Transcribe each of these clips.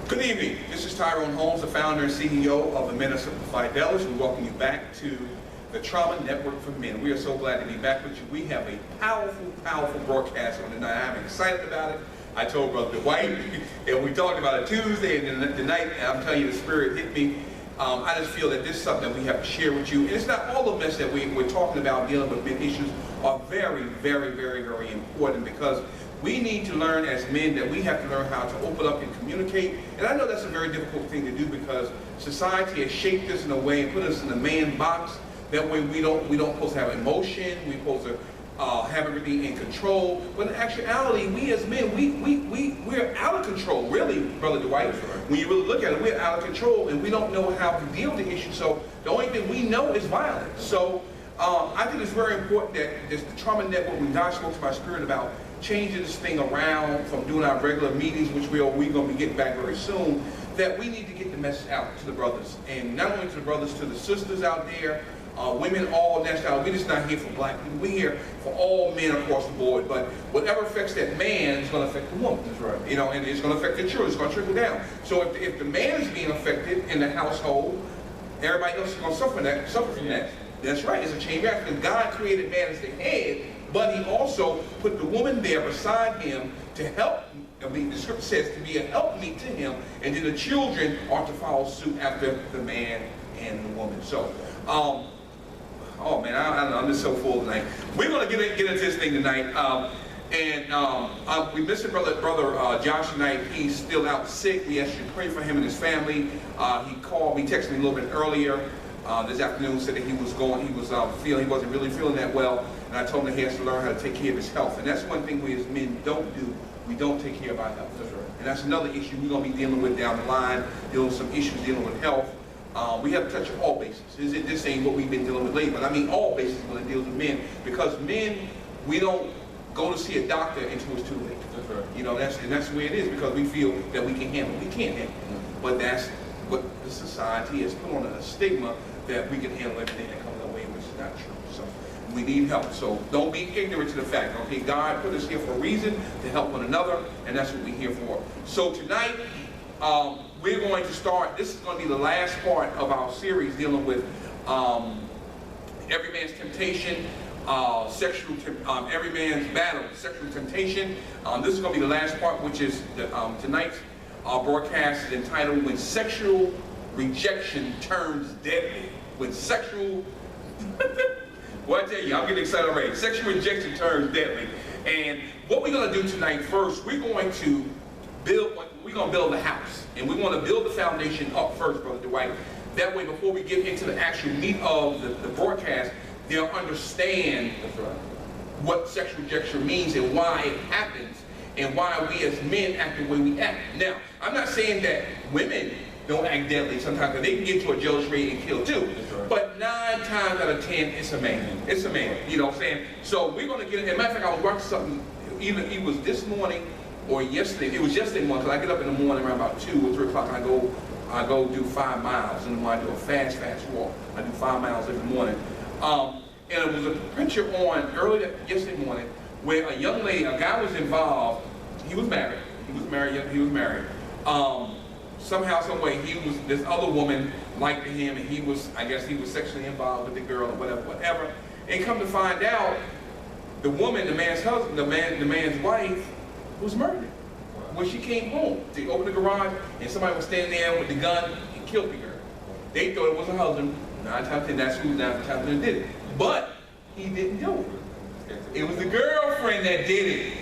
Good evening. This is Tyrone Holmes, the founder and CEO of the MSF Trauma Network. We welcome you back to the Trauma Network for Men. We are so glad to be back with you. We have a powerful broadcast on tonight. I'm excited about it. I told Brother Dwight, and we talked about it Tuesday, and then tonight, and I'm telling you, the Spirit hit me. I just feel that this is something that we have to share with you. And it's not all of us that we're talking about dealing with men issues are very important, because we need to learn as men that we have to learn how to open up and communicate. And I know that's a very difficult thing to do, because society has shaped us in a way and put us in a man box. That way we don't supposed to have emotion, we're supposed to have everything in control. But in actuality, we as men, we're out of control, really, Brother Dwight. When you really look at it, we're out of control, and we don't know how to deal with the issue. So the only thing we know is violence. So I think it's very important that the Trauma Network, when God spoke to my spirit about changing this thing around from doing our regular meetings, which we're going to be getting back very soon, that we need to get the message out to the brothers. And not only to the brothers, to the sisters out there, women, all nationalities. We're just not here for black people. We're here for all men across the board. But whatever affects that man is going to affect the woman. That's right. You know, and it's going to affect the children. It's going to trickle down. So if the man is being affected in the household, everybody else is going to suffer from that. That's right. It's a chain reaction. God created man as the head, but he also put the woman there beside him to help. I mean, the scripture says to be a helpmeet to him, and then the children are to follow suit after the man and the woman. So, oh man, I'm just so full tonight. We're going to get into this thing tonight, we missed brother Josh tonight. He's still out sick. We asked you to pray for him and his family. He called me, texted me a little bit earlier this afternoon, said that he wasn't really feeling that well, and I told him that he has to learn how to take care of his health. And that's one thing we as men don't do. We don't take care of our health. That's right. And that's another issue we're going to be dealing with down the line, dealing with some issues dealing with health. We have to touch on all bases. This ain't what we've been dealing with lately, but I mean all bases when it deals with men. Because men, we don't go to see a doctor until it's too late. That's right. You know, that's the way it is, because we feel that we can handle it. We can't handle it. But that's what the society has put on a stigma, that we can handle everything that comes our way, which is not true. So we need help. So don't be ignorant to the fact, okay, God put us here for a reason, to help one another, and that's what we're here for. So tonight, we're going to start, this is going to be the last part of our series dealing with every man's temptation, every man's battle, sexual temptation. This is going to be the last part, which is tonight's broadcast is entitled "When Sexual Rejection Turns Deadly." When sexual, well, I tell you, I'm getting excited already. Sexual rejection turns deadly. And what we're going to do tonight, first, we're going to build the house. And we want to build the foundation up first, Brother Dwight. That way, before we get into the actual meat of the broadcast, they'll understand what sexual rejection means and why it happens, and why we as men act the way we act. Now, I'm not saying that women don't act deadly sometimes, because they can get to a jealous rate and kill too. Right. But 9 times out of 10, it's a man. It's a man. You know what I'm saying? So we're going to get, as a matter of fact, I was watching something, either it was this morning or yesterday. It was yesterday morning, because I get up in the morning around about 2 or 3 o'clock, and I go do 5 miles, and then I do a fast walk. I do 5 miles every morning. And it was a picture on earlier yesterday morning where a young lady, a guy was involved. He was married. Somehow, some way, this other woman liked him, and I guess he was sexually involved with the girl or whatever. And come to find out, the woman, the man's husband, the man's wife, was murdered. When she came home, they opened the garage, and somebody was standing there with the gun and killed the girl. They thought it was her husband. 9 times 10, that's who 9 times 10 did it. But he didn't do it. It was the girlfriend that did it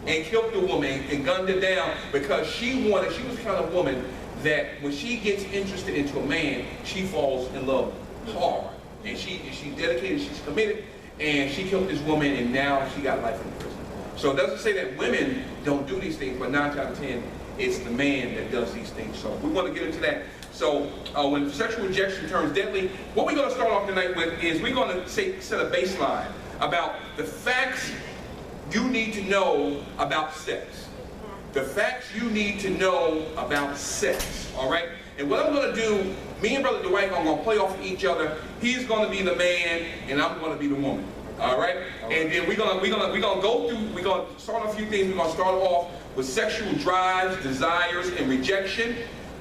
and killed the woman and gunned her down, because she was the kind of woman that when she gets interested into a man, she falls in love hard. And she's dedicated, she's committed, and she killed this woman, and now she got life in prison. So it doesn't say that women don't do these things, but 9 times out of 10, it's the man that does these things. So we want to get into that. So when sexual rejection turns deadly, what we're going to start off tonight with is we're going to set a baseline about the facts you need to know about sex. The facts you need to know about sex, all right? And what I'm going to do, me and Brother Dwight are going to play off each other. He's going to be the man, and I'm going to be the woman. All right? And then we're gonna go through, we're gonna start a few things. We're gonna start off with sexual drives, desires, and rejection.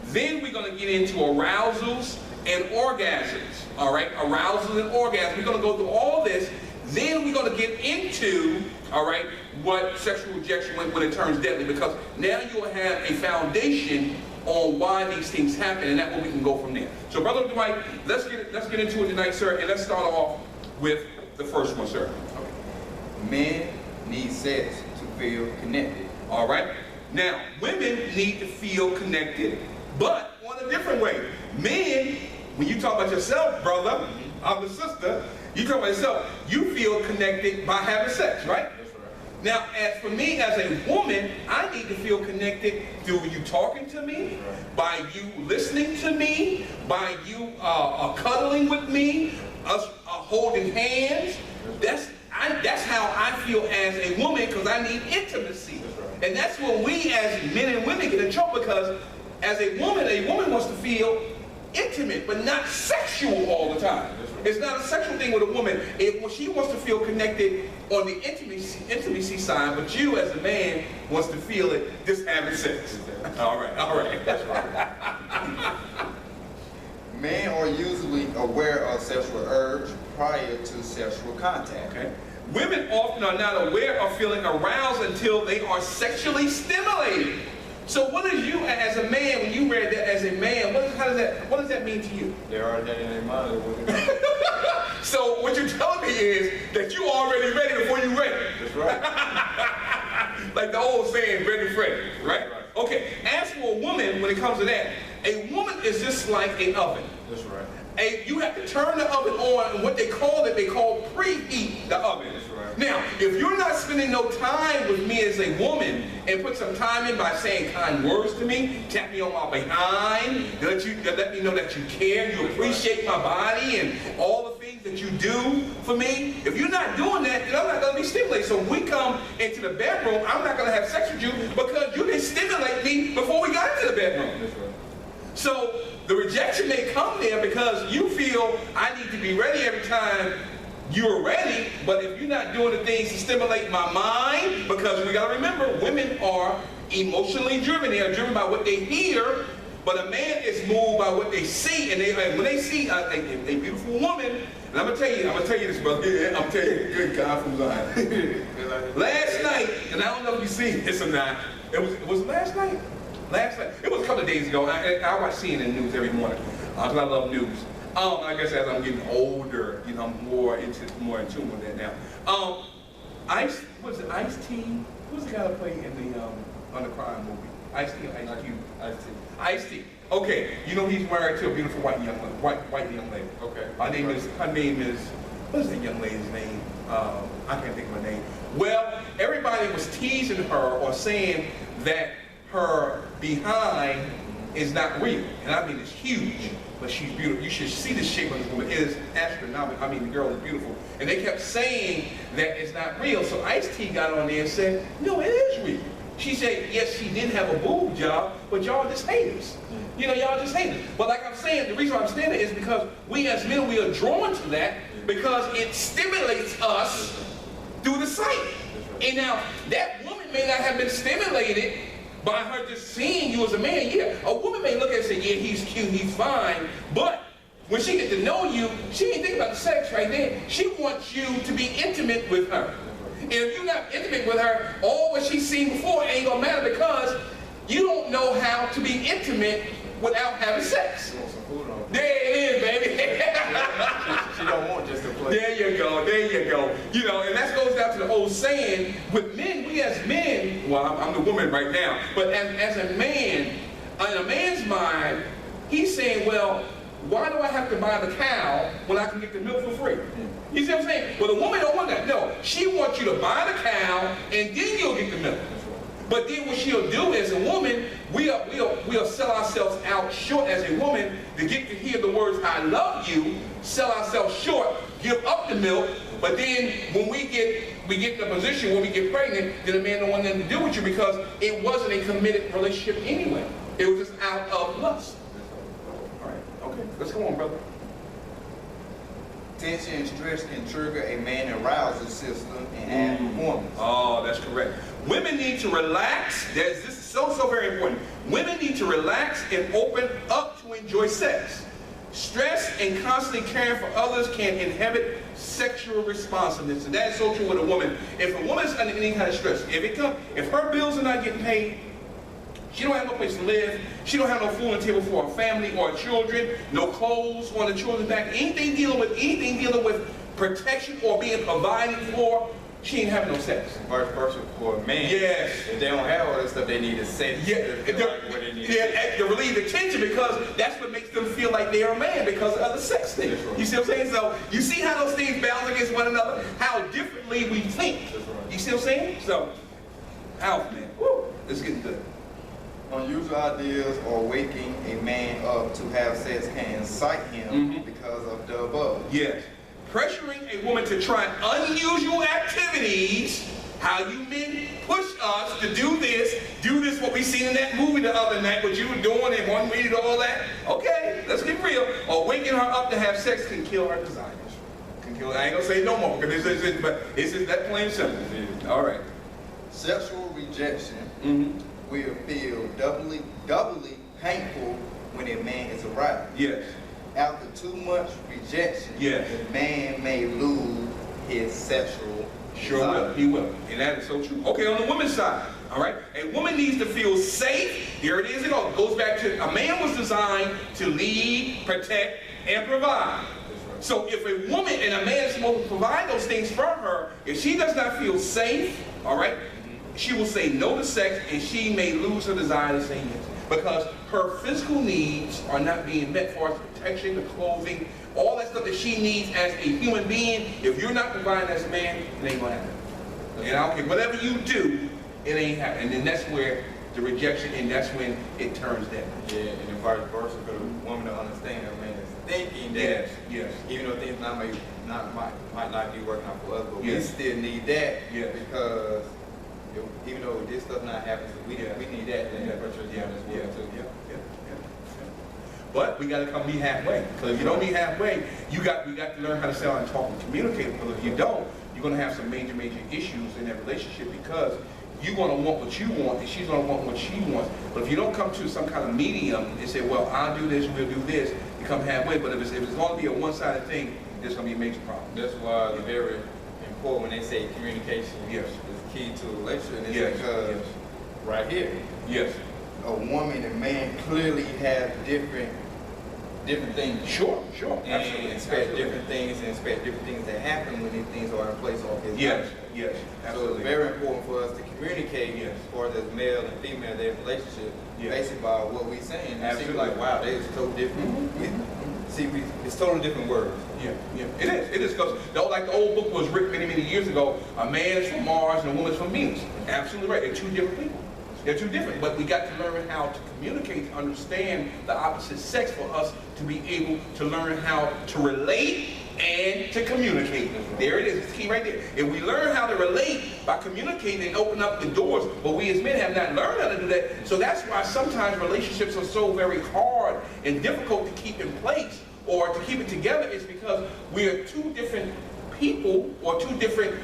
Then we're going to get into arousals and orgasms. All right, arousals and orgasms. We're going to go through all this. Then we're going to get into, all right, what sexual rejection when it turns deadly, because now you'll have a foundation on why these things happen, and that's where we can go from there. So, Brother Dwight, let's get into it tonight, sir, and let's start off with the first one, sir. Okay. Men need sex to feel connected. All right. Now, women need to feel connected, but on a different way. Men, when you talk about yourself, brother, I'm the sister, you talk about yourself, you feel connected by having sex, right? That's right. Now, as for me as a woman, I need to feel connected through you talking to me, by you listening to me, by you cuddling with me, us holding hands. That's how I feel as a woman, because I need intimacy. And that's when we as men and women get in trouble, because as a woman wants to feel intimate, but not sexual all the time. It's not a sexual thing with a woman. She wants to feel connected on the intimacy side, but you as a man wants to feel it just having sex. All right. That's right. Men are usually aware of sexual urge prior to sexual contact. Okay. Women often are not aware of feeling aroused until they are sexually stimulated. So what is you as a man, when you read that as a man, what does that mean to you? They already had it in their mind. So what you're telling me is that you already ready before you ready. That's right. Like the old saying, ready, Freddy, right? Okay, as for a woman, when it comes to that, a woman is just like an oven. That's right. You have to turn the oven on, and what they call preheat the oven. That's right. Now, if you're not spending no time with me as a woman, and put some time in by saying kind words to me, tap me on my behind, let me know that you care, you appreciate my body, and all the things that you do for me, if you're not doing that, then I'm not going to be stimulated. So when we come into the bedroom, I'm not going to have sex with you because you didn't stimulate me before we got into the bedroom. That's right. So the rejection may come there because you feel I need to be ready every time you're ready, but if you're not doing the things to stimulate my mind, because we got to remember, women are emotionally driven. They are driven by what they hear, but a man is moved by what they see, and when they see a beautiful woman, and I'm gonna tell you this, brother. I'm telling you, good God from Zion. Last night, and I don't know if you see this or not. It was last night. Last night. It was a couple of days ago. I watch CNN News every morning because I love news. I guess as I'm getting older, I'm more in tune with that now. Ice-T? Who's the guy that played in the on the crime movie? Ice-T or Ice Cube? Ice-T. Okay, he's married to a beautiful white young lady. Okay. Her name is what is that young lady's name? I can't think of her name. Well, everybody was teasing her or saying that her behind is not real, and I mean it's huge, but she's beautiful. You should see the shape of this woman. It is astronomical. I mean, the girl is beautiful, and they kept saying that it's not real. So Ice-T got on there and said, "No, it is real." She said, "Yes, she did have a boob job, but y'all just haters. Y'all just haters." But like I'm saying, the reason why I'm saying it is because we as men, we are drawn to that because it stimulates us through the sight. And now that woman may not have been stimulated by her just seeing you as a man. Yeah, a woman may look at it and say, yeah, he's cute, he's fine, but when she gets to know you, she ain't thinking about the sex right there. She wants you to be intimate with her. And if you're not intimate with her, all what she's seen before ain't gonna matter because you don't know how to be intimate without having sex. She wants some food on. There it is, baby. She don't want just a play. There you go. And that goes down to the old saying, with men, we as men, well, I'm the woman right now, but as a man, in a man's mind, he's saying, well, why do I have to buy the cow when I can get the milk for free? You see what I'm saying? Well, the woman don't want that. No, she wants you to buy the cow and then you'll get the milk. But then what she'll do as a woman, we'll sell ourselves out short as a woman to get to hear the words, I love you, sell ourselves short, give up the milk, but then when we get in a position when we get pregnant, then the man don't want nothing to do with you because it wasn't a committed relationship anyway. It was just out of lust. All right, okay, let's go on, brother. Tension and stress can trigger a man's arousal system and add performance. Oh, that's correct. Women need to relax. This is so very important. Women need to relax and open up to enjoy sex. Stress and constantly caring for others can inhibit sexual responsiveness, and that is so true with a woman. If a woman's under any kind of stress, if her bills are not getting paid, she don't have no place to live, she don't have no food on the table for her family or her children, no clothes on the children's back, anything dealing with protection or being provided for, she ain't having no sex. Vice versa for a man. Yes. If they don't have all that stuff, they need a sex. Yeah, to relieve the tension, because that's what makes them feel like they are a man, because of the sex thing. Right. You see what I'm saying? So you see how those things balance against one another, how differently we think. That's right. You see what I'm saying? So, out, man. Woo, it's getting good. Unusual ideas or waking a man up to have sex can incite him because of the above. Yes. Pressuring a woman to try unusual activities, how you men push us to do this, what we seen in that movie the other night, what you were doing and wanting me to do all that. Okay, let's get real. Or waking her up to have sex can kill her desires. Can kill her. I ain't gonna say no more, because this is that plain simple. All right. Sexual rejection will feel doubly painful when a man is aroused. Yes. After too much rejection, yes, the man may lose his sexual Sure desire. will. He will. And that is so true. Okay, on the woman's side, all right, a woman needs to feel safe. Here it is. It all goes back to a man was designed to lead, protect, and provide. So if a woman and a man is supposed to provide those things for her, if she does not feel safe, all right, she will say no to sex, and she may lose her desire to say yes, because her physical needs are not being met for us. Protection, the clothing, all that stuff that she needs as a human being. If you're not providing as a man, it ain't gonna happen. And I don't care, whatever you do, it ain't happening. And then that's where the rejection, and that's when it turns down. Yeah, and then vice versa, for the woman to understand that man is thinking that yes, even though things might not be working out for us, but we Yes. still need that Yes. because even though this stuff not happening, we need that. But we got to come meet halfway. Because if you don't meet halfway, we got to learn how to sit down and talk and communicate. Because if you don't, you're going to have some major issues in that relationship, because you're going to want what you want and she's going to want what she wants. But if you don't come to some kind of medium and say, well, I'll do this, we'll do this, you come halfway. But if it's going to be a one-sided thing, there's going to be a major problem. That's why it's very important when they say communication Yes. is key to a relationship. And it's Yes. because right here, Yes. a woman and man clearly have different things. Sure. And Absolutely. expect different things that happen when these things are in place off his life. Yes. So Absolutely. it's very important for us to communicate Yes. as far as male and female, their relationship, Yes. based by what we're saying. It seems Absolutely. like, wow, they is totally different. It's totally different words. Yeah. It is because like the old book was written many years ago. A man is from Mars and a woman is from Venus. Absolutely right. They're two different people. They're two different, but we got to learn how to communicate, to understand the opposite sex for us to be able to learn how to relate and to communicate. There it is. It's key right there. If we learn how to relate by communicating and open up the doors, but we as men have not learned how to do that. So that's why sometimes relationships are so very hard and difficult to keep in place or to keep it together, is because we are two different people or two different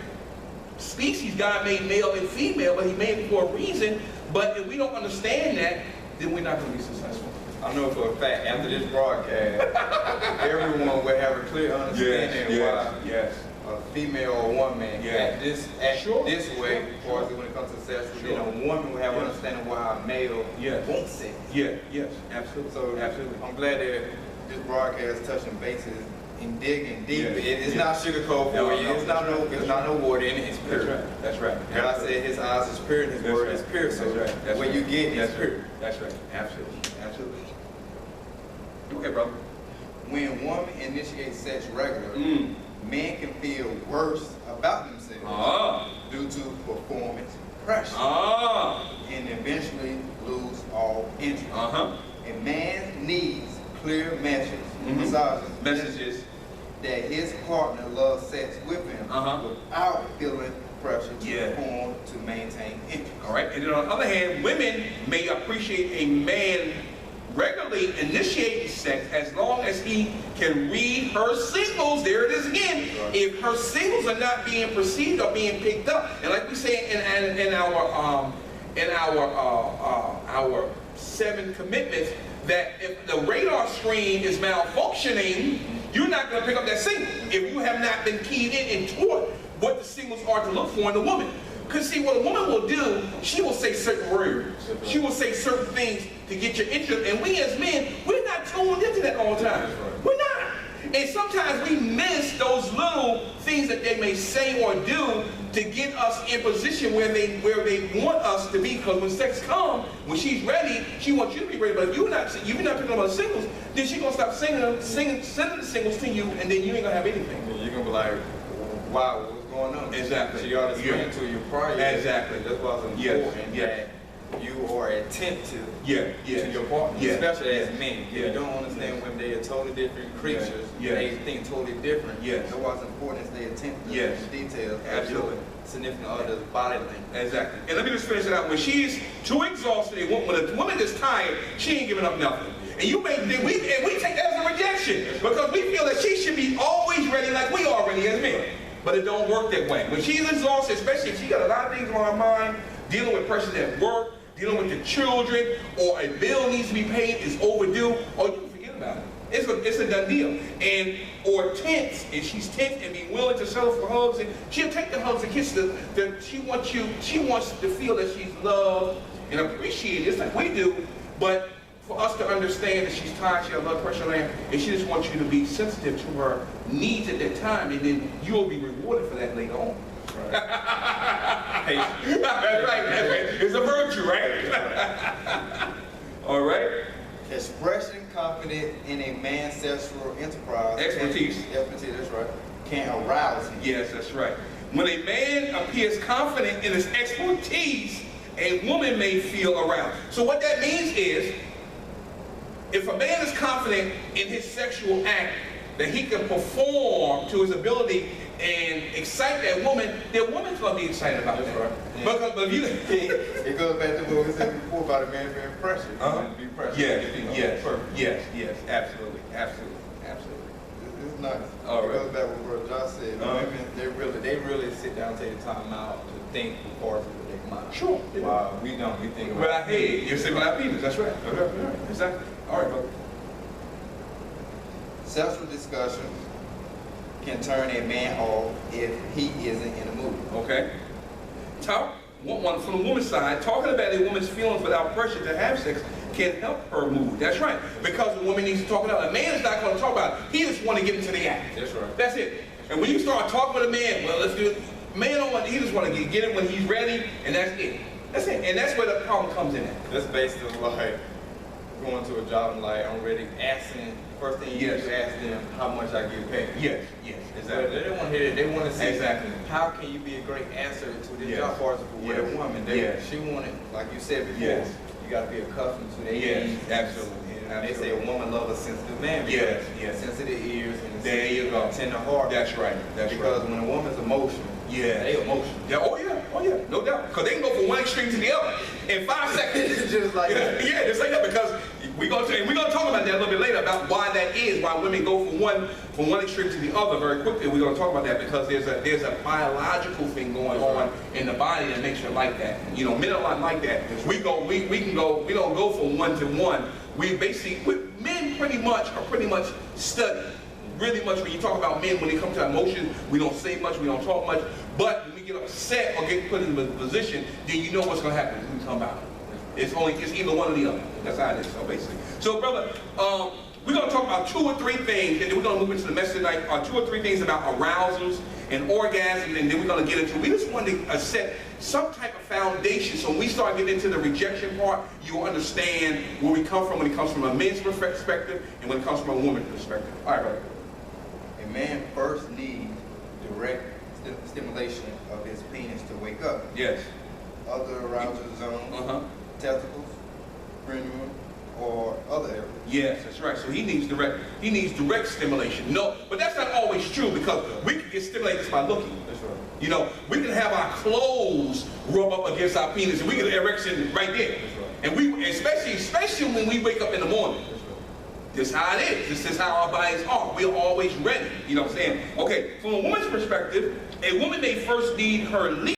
species. God made male and female, but he made it for a reason. But if we don't understand that, then we're not going to be successful. I know for a fact, after this broadcast, everyone will have a clear understanding why a female or woman act this way, as far as when it comes to sex. Then a woman will have an understanding why a male wants sex. Yes, absolutely. So I'm glad that this broadcast touching bases and digging deep. It's not sugarcoat for you. It's not no water in it. It's pure. That's right. God said His eyes is pure and His word is pure. So what you get is pure. That's right. Absolutely. Okay, brother. When woman initiates sex regularly, men can feel worse about themselves due to performance pressure and eventually lose all interest. A man needs clear messages that his partner loves sex with him without feeling pressure to perform to maintain interest. All right. And then on the other hand, women may appreciate a man regularly initiating sex as long as he can read her signals. There it is again. If her signals are not being perceived or being picked up, and like we say in our 7 commitments, that if the radar screen is malfunctioning, you're not going to pick up that signal if you have not been keyed in and taught what the signals are to look for in a woman. Because see, what a woman will do, she will say certain words. She will say certain things to get your interest. And we as men, we're not tuned into that all the time. We're not. And sometimes we miss those little things that they may say or do to get us in position where they want us to be. Because when sex comes, when she's ready, she wants you to be ready. But if you're not picking up on the singles, then she's going to stop sending the singles to you, and then you ain't going to have anything. You're going to be like, wow, what's going on? Exactly. She already explained to you prior. Exactly. That's why it's important that you are attentive to your partner, especially as men. You don't understand women, they are totally different creatures. They think totally different. That's why it's important to stay attentive to the details. Absolutely. Significant other's body language. Exactly. And let me just finish it out. When she's too exhausted, when a woman is tired, she ain't giving up nothing. And you may think, we take that as a rejection because we feel that she should be always ready like we are ready as men. But it don't work that way. When she's exhausted, especially if she got a lot of things on her mind, dealing with pressures at work, dealing with the children, or a bill needs to be paid, is overdue, or you can forget about it. It's a done deal. Or tense, and she's tense and be willing to settle for hugs, and she'll take the hugs and kisses. She wants to feel that she's loved and appreciated, just like we do, but for us to understand that she's tired, she has blood pressure on her, and she just wants you to be sensitive to her needs at that time, and then you'll be rewarded for that later on. That's right. It's a virtue, right? All right. Expressing confidence in a man's sexual enterprise. Expertise, that's right. Can arouse him. Yes, that's right. When a man appears confident in his expertise, a woman may feel aroused. So what that means is, if a man is confident in his sexual act, that he can perform to his ability and excite that woman's going to be excited about that. Right. Because if you... It goes back to what we said before about a man being pressured. Be pressured. Yes, absolutely. It's nice. All right. It goes back to what Josh said. Women, they really sit down and take the time out to think before it's with their mind. Sure. Wow, we don't. We think with our head. You're sitting with our penis. That's right. Exactly. All right, brother. Sexual discussion can turn a man off if he isn't in the mood. Okay. One from the woman's side, talking about a woman's feelings without pressure to have sex can help her mood. That's right. Because the woman needs to talk about it. A man is not going to talk about it. He just want to get into the act. That's right. That's it. And when you start talking with a man, well, let's do it. Man don't want. He just want to get it when he's ready, and that's it. That's it. And that's where the problem comes in at. That's basically like going to a job and like I'm ready asking. First thing you ask them how much I get paid. Yes, exactly. They don't want to hear that. They want to see exactly how can you be a great answer to this job party with a woman. She wanted, like you said before, you got to be accustomed to their needs. Absolutely. They say a woman loves a sensitive man. Sensitive ears and there you go. Tender heart. That's right. Because when a woman's emotional, they emotional. Oh yeah, no doubt. Because they can go from one extreme to the other in 5 seconds. Just like that. Yeah, just like that. Because we're gonna talk about that a little bit later about why that is, why women go from one extreme to the other very quickly. We're gonna talk about that because there's a biological thing going on in the body that makes you like that. You know, men are not like that. We don't go from one to one. Men pretty much study. Really much when you talk about men, when they come to emotions, we don't say much, we don't talk much. But when we get upset or get put in a position, then you know what's going to happen when we come out. It's either one or the other. That's how it is, so basically. So, brother, we're going to talk about 2 or 3 things, and then we're going to move into the message tonight. 2 or 3 things about arousals and orgasms, and then we're going to get into. We just wanted to set some type of foundation, so when we start getting into the rejection part, you'll understand where we come from when it comes from a man's perspective and when it comes from a woman's perspective. All right, brother. A man first needs direct stimulation of his penis to wake up. Yes. Other arousal zones, testicles, cranium, or other areas. Yes, that's right. So he needs direct stimulation. No, but that's not always true because we can get stimulated just by looking. That's right. You know, we can have our clothes rub up against our penis and we get an erection right there. That's right. And we, especially when we wake up in the morning. This is how it is. This is how our bodies are. We're always ready. You know what I'm saying? Okay, from a woman's perspective, a woman may first need her